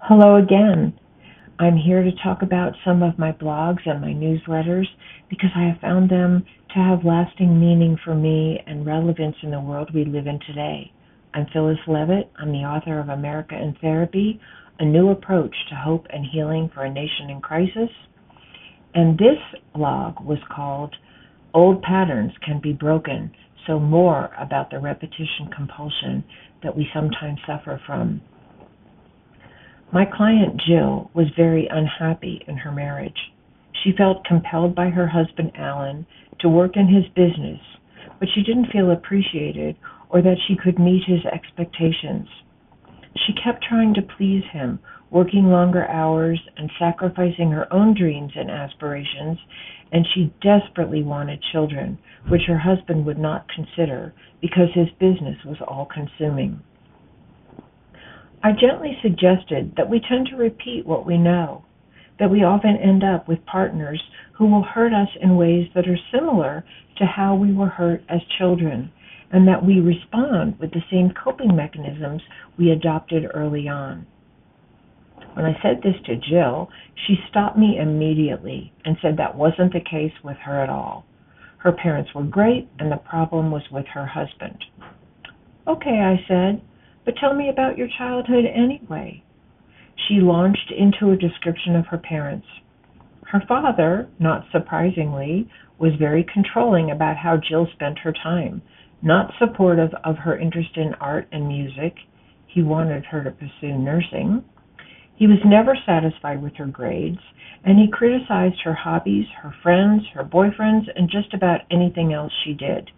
Hello again. I'm here to talk about some of my blogs and my newsletters because I have found them to have lasting meaning for me and relevance in the world we live in today. I'm Phyllis Levitt. I'm the author of America in Therapy, a new approach to hope and healing for a nation in crisis. And this blog was called Old Patterns Can Be Broken, so more about the repetition compulsion that we sometimes suffer from. My client Jill was very unhappy in her marriage. She felt compelled by her husband Alan to work in his business, but she didn't feel appreciated or that she could meet his expectations. She kept trying to please him, working longer hours and sacrificing her own dreams and aspirations, and she desperately wanted children, which her husband would not consider because his business was all-consuming. I gently suggested that we tend to repeat what we know, that we often end up with partners who will hurt us in ways that are similar to how we were hurt as children, and that we respond with the same coping mechanisms we adopted early on. When I said this to Jill, she stopped me immediately and said that wasn't the case with her at all. Her parents were great, and the problem was with her husband. Okay, I said. But tell me about your childhood anyway. She launched into a description of her parents. Her father, not surprisingly, was very controlling about how Jill spent her time, not supportive of her interest in art and music. He wanted her to pursue nursing. He was never satisfied with her grades, and he criticized her hobbies, her friends, her boyfriends, and just about anything else she did.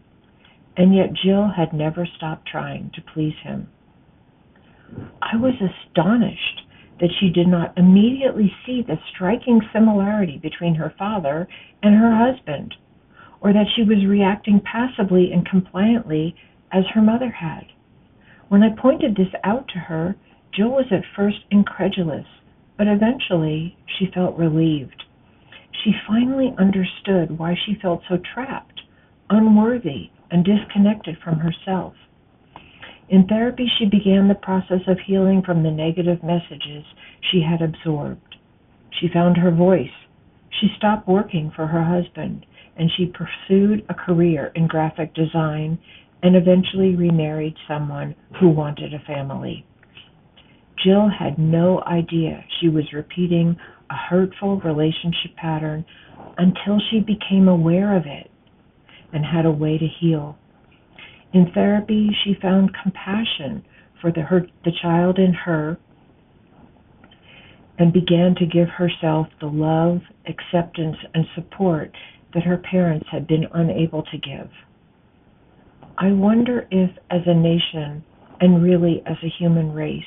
And yet Jill had never stopped trying to please him. I was astonished that she did not immediately see the striking similarity between her father and her husband, or that she was reacting passively and compliantly as her mother had. When I pointed this out to her, Jill was at first incredulous, but eventually she felt relieved. She finally understood why she felt so trapped, unworthy, and disconnected from herself. In therapy, she began the process of healing from the negative messages she had absorbed. She found her voice. She stopped working for her husband, and she pursued a career in graphic design and eventually remarried someone who wanted a family. Jill had no idea she was repeating a hurtful relationship pattern until she became aware of it and had a way to heal. In therapy, she found compassion for the child in her and began to give herself the love, acceptance, and support that her parents had been unable to give. I wonder if, as a nation, and really as a human race,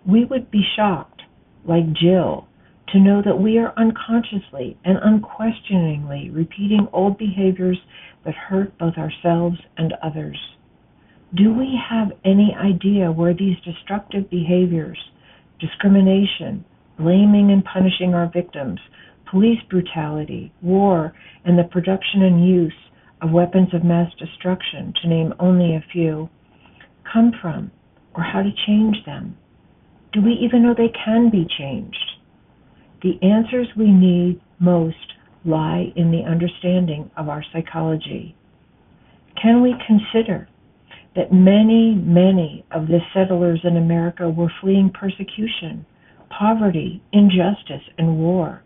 we would be shocked, like Jill, to know that we are unconsciously and unquestioningly repeating old behaviors that hurt both ourselves and others. Do we have any idea where these destructive behaviors, discrimination, blaming and punishing our victims, police brutality, war, and the production and use of weapons of mass destruction, to name only a few, come from, or how to change them? Do we even know they can be changed? The answers we need most lie in the understanding of our psychology. Can we consider that many of the settlers in America were fleeing persecution, poverty, injustice, and war,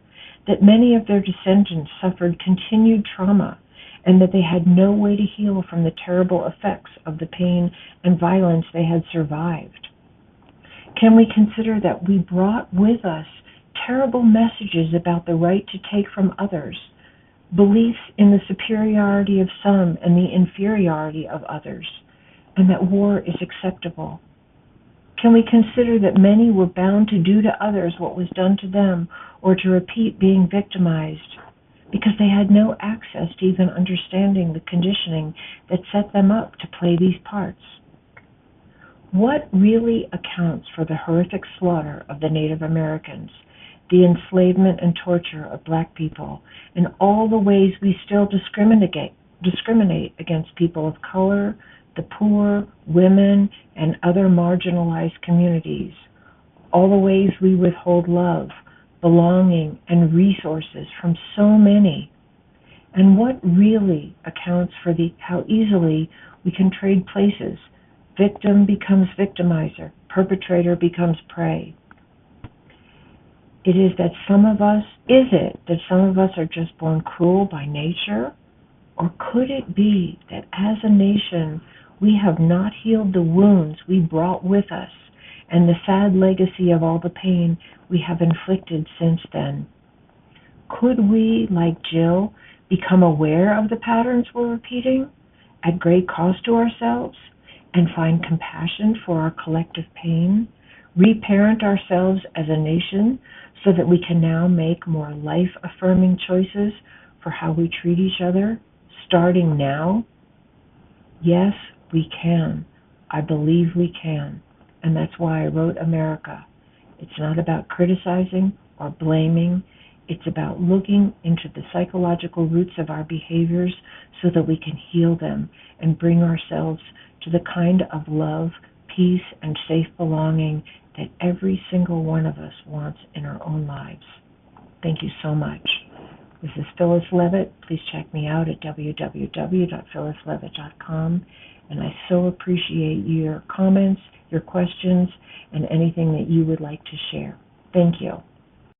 that many of their descendants suffered continued trauma, and that they had no way to heal from the terrible effects of the pain and violence they had survived? Can we consider that we brought with us terrible messages about the right to take from others, beliefs in the superiority of some and the inferiority of others, and that war is acceptable? Can we consider that many were bound to do to others what was done to them, or to repeat being victimized, because they had no access to even understanding the conditioning that set them up to play these parts? What really accounts for the horrific slaughter of the Native Americans, the enslavement and torture of Black people, and all the ways we still discriminate against people of color, the poor, women, and other marginalized communities? all the ways we withhold love, belonging, and resources from so many. And what really accounts for how easily we can trade places? Victim becomes victimizer, perpetrator becomes prey. Is it that some of us are just born cruel by nature? Or could it be that as a nation we have not healed the wounds we brought with us and the sad legacy of all the pain we have inflicted since then? Could we, like Jill, become aware of the patterns we're repeating at great cost to ourselves and find compassion for our collective pain, reparent ourselves as a nation so that we can now make more life-affirming choices for how we treat each other, starting now? Yes, we can. I believe we can. And that's why I wrote America. It's not about criticizing or blaming. It's about looking into the psychological roots of our behaviors so that we can heal them and bring ourselves to the kind of love, peace, and safe belonging that every single one of us wants in our own lives. Thank you so much. This is Phyllis Levitt. Please check me out at www.phyllislevitt.com. And I so appreciate your comments, your questions, and anything that you would like to share. Thank you.